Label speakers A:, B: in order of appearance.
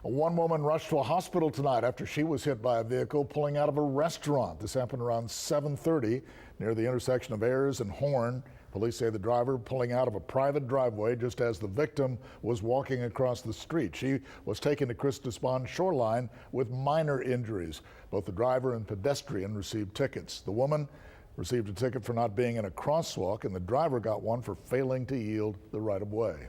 A: One woman rushed to a hospital tonight after she was hit by a vehicle pulling out of a restaurant. This happened around 7:30 near the intersection of Ayers and Horne. Police say the driver pulling out of a private driveway just as the victim was walking across the street. She was taken to Christus Spohn Shoreline with minor injuries. Both the driver and pedestrian received tickets. The woman received a ticket for not being in a crosswalk, and the driver got one for failing to yield the right of way.